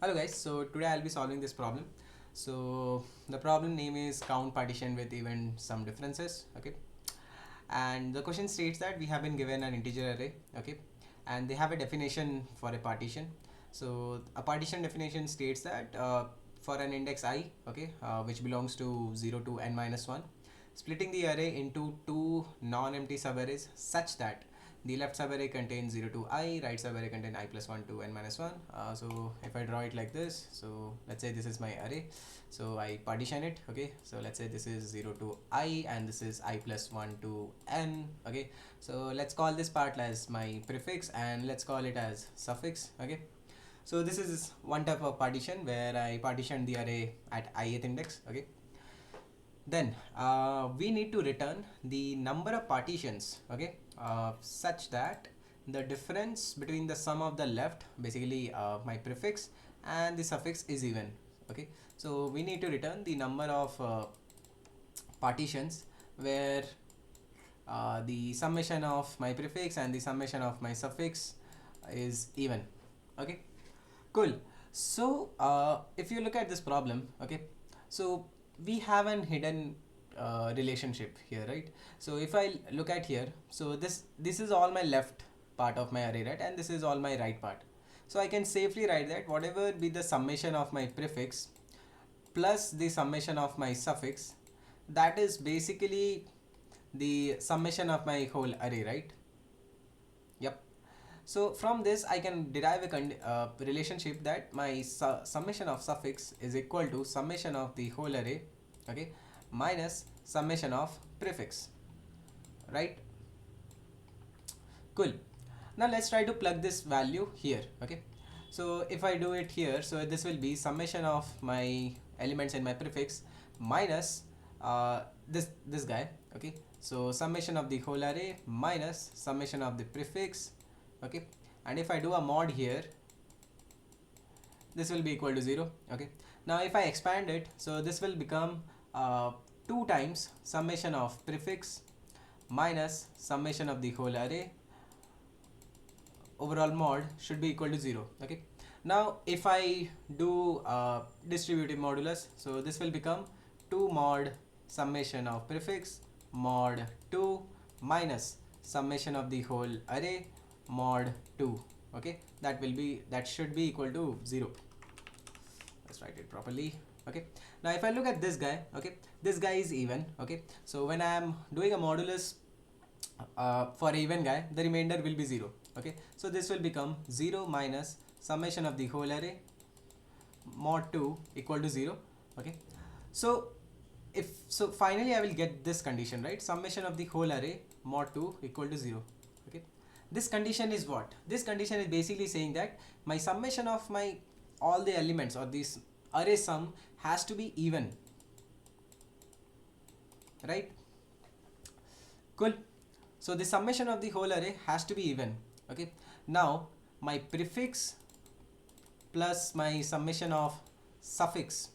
Hello guys, so today I'll be solving this problem. So the problem name is count partition with even some differences. Okay, and the question states that we have been given an integer array. Okay, and they have a definition for a partition. So a partition definition states that for an index I, okay, which belongs to 0 to n minus 1, splitting the array into two non-empty subarrays such that the left subarray contains 0 to I, right subarray contains I plus 1 to n minus 1. So if I draw it like this, so let's say this is my array, so I partition it. Okay, so let's say this is 0 to I and this is I plus 1 to n. Okay, so let's call this part as my prefix and let's call it as suffix. Okay, so this is one type of partition where I partition the array at ith index. Okay, then we need to return the number of partitions, okay, such that the difference between the sum of the left, basically my prefix, and the suffix is even. Okay, so we need to return the number of partitions where the summation of my prefix and the summation of my suffix is even. Okay, cool. So if you look at this problem, okay, so we have an hidden relationship here, right? So if I look at here, so this is all my left part of my array, right, and this is all my right part. So I can safely write that whatever be the summation of my prefix plus the summation of my suffix, that is basically the summation of my whole array, right? Yep. So from this I can derive a relationship that my summation of suffix is equal to summation of the whole array, okay, minus summation of prefix, right? Cool. Now let's try to plug this value here. Okay, so if I do it here, so this will be summation of my elements in my prefix minus this guy. Okay, so summation of the whole array minus summation of the prefix. Okay, and if I do a mod here, this will be equal to 0. Okay, now if I expand it, so this will become 2 times summation of prefix minus summation of the whole array. Overall mod should be equal to 0. Okay, now if I do distributive modulus, so this will become 2 mod summation of prefix mod 2 minus summation of the whole array mod 2. Okay, that should be equal to 0. Let's write it properly. Okay, now if I look at this guy, okay, this guy is even. Okay, so when I am doing a modulus for even guy, the remainder will be 0. Okay, so this will become 0 minus summation of the whole array mod 2 equal to 0. Okay, so finally I will get this condition, right? Summation of the whole array mod 2 equal to 0. Okay, this condition is what? This condition is basically saying that my summation of my all the elements or this array sum has to be even, right? Cool. So the summation of the whole array has to be even. Okay, now my prefix plus my summation of suffix,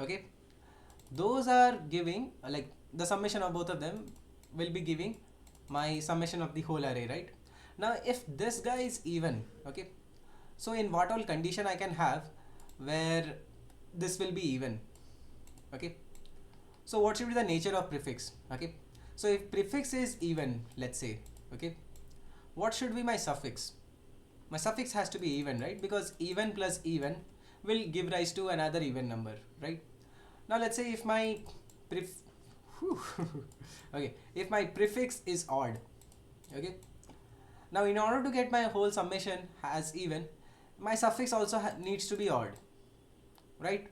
okay, those are giving like the summation of both of them will be giving my summation of the whole array, right? Now if this guy is even, okay, so in what all condition I can have where this will be even? Okay, so what should be the nature of prefix? Okay, so if prefix is even, let's say, okay, what should be my suffix? My suffix has to be even, right? Because even plus even will give rise to another even number, right? Now let's say if my okay, if my prefix is odd, okay, now in order to get my whole summation as even, my suffix also needs to be odd, right?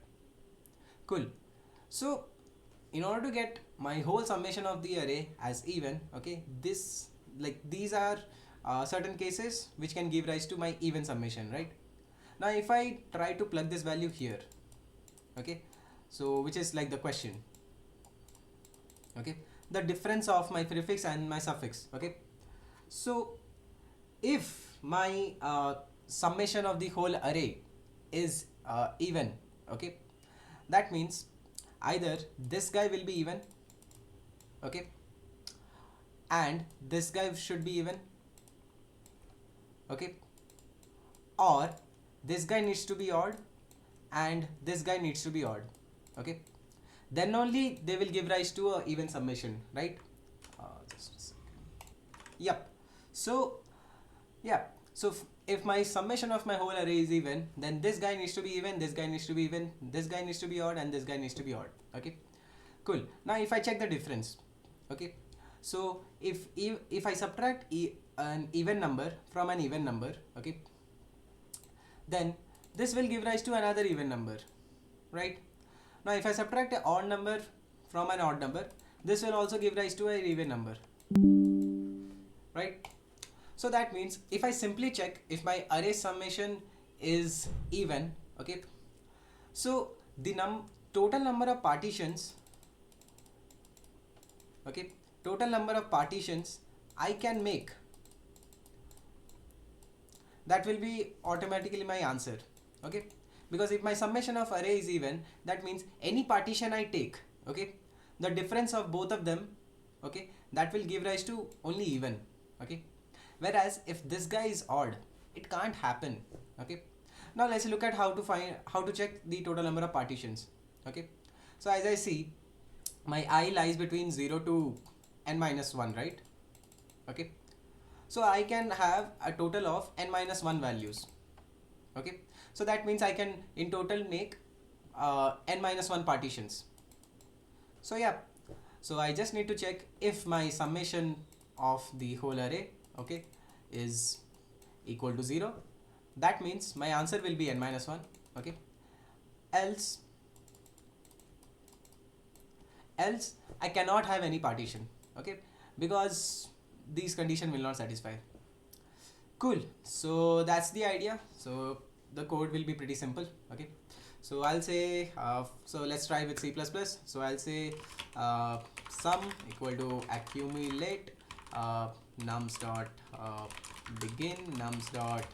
Cool. So in order to get my whole summation of the array as even, okay, this like these are certain cases which can give rise to my even summation, right? Now if I try to plug this value here, okay, so which is like the question, okay, the difference of my prefix and my suffix. Okay, so if my summation of the whole array is even, okay, that means either this guy will be even, okay, and this guy should be even, okay, or this guy needs to be odd and this guy needs to be odd. Okay, then only they will give rise to a even summation, right? Just a second. Yep. So yeah, so if my summation of my whole array is even, then this guy needs to be even, this guy needs to be even, this guy needs to be odd, and this guy needs to be odd. Okay, cool. Now if I check the difference, okay, so if I subtract an even number from an even number, okay, then this will give rise to another even number, right? Now if I subtract an odd number from an odd number, this will also give rise to an even number, right? So that means if I simply check if my array summation is even, okay, so the total number of partitions, okay, total number of partitions I can make, that will be automatically my answer. Okay, because if my summation of array is even, that means any partition I take, okay, the difference of both of them, okay, that will give rise to only even. Okay, whereas if this guy is odd, it can't happen. Okay, now let's look at how to check the total number of partitions. Okay, so as I see, my I lies between 0 to n minus 1, right? Okay, so I can have a total of n minus 1 values. Okay, so that means I can in total make n minus 1 partitions. So yeah, so I just need to check if my summation of the whole array, okay, is equal to 0. That means my answer will be n minus 1. Okay, else I cannot have any partition. Okay, because these condition will not satisfy. Cool, so that's the idea. So the code will be pretty simple. Okay, so I'll say so let's try with C++. So I'll say sum equal to accumulate nums dot begin nums dot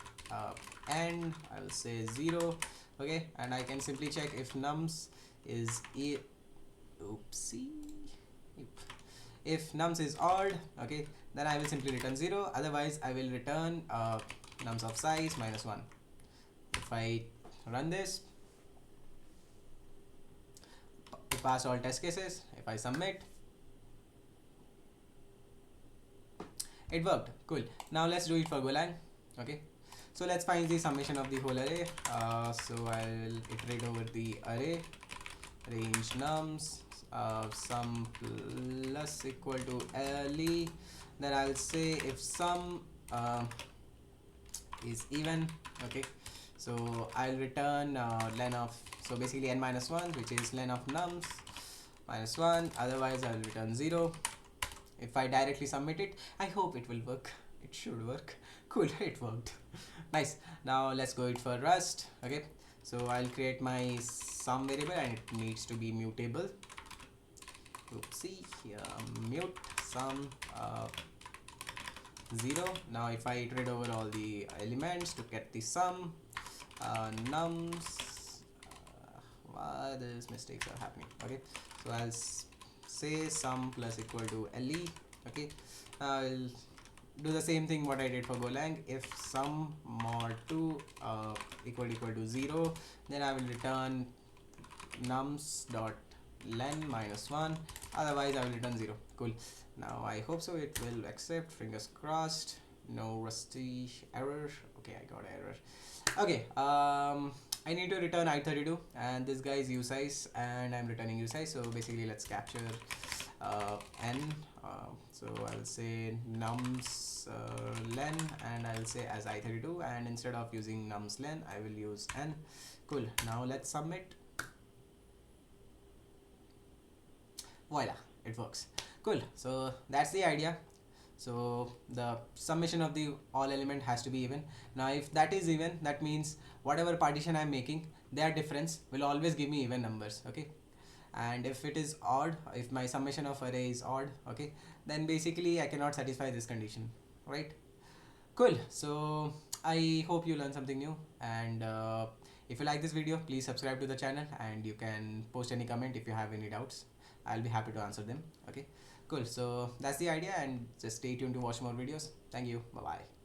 end. I will say 0. Okay, and I can simply check if nums is if nums is odd, okay, then I will simply return 0. Otherwise I will return nums of size minus 1. If I run this, it pass all test cases. If I submit, it worked. Cool. Now let's do it for Golang. Okay, so let's find the summation of the whole array. So I'll iterate over the array, range nums, sum plus equal to le. Then I'll say if sum is even. Okay, so I'll return len of, so basically n minus 1, which is len of nums minus 1. Otherwise I'll return 0. If I directly submit it, I hope it will work. It should work. Cool, it worked. Nice. Now let's go it for Rust. Okay, so I'll create my sum variable and it needs to be mutable. Oopsie, mute sum 0. Now if I iterate over all the elements to get the sum, nums, why these mistakes are happening. Okay, so I'll say sum plus equal to le. Okay, I'll do the same thing what I did for Golang. If sum mod 2 equal to 0, then I will return nums dot len minus 1. Otherwise I will return 0. Cool. Now I hope so it will accept. Fingers crossed. No rusty error. Okay, I got error. Okay, I need to return i32 and this guy is usize and I'm returning usize. So basically let's capture n. So I'll say nums len and I'll say as i32, and instead of using nums len I will use n. Cool. Now let's submit. Voila, it works. Cool. So that's the idea. So the summation of the all element has to be even. Now if that is even, that means whatever partition I'm making, their difference will always give me even numbers. Okay, and if it is odd, if my summation of array is odd, okay, then basically I cannot satisfy this condition, right? Cool. So I hope you learned something new, and if you like this video, please subscribe to the channel and you can post any comment if you have any doubts. I'll be happy to answer them. Okay, cool. So that's the idea, and just stay tuned to watch more videos. Thank you. Bye bye.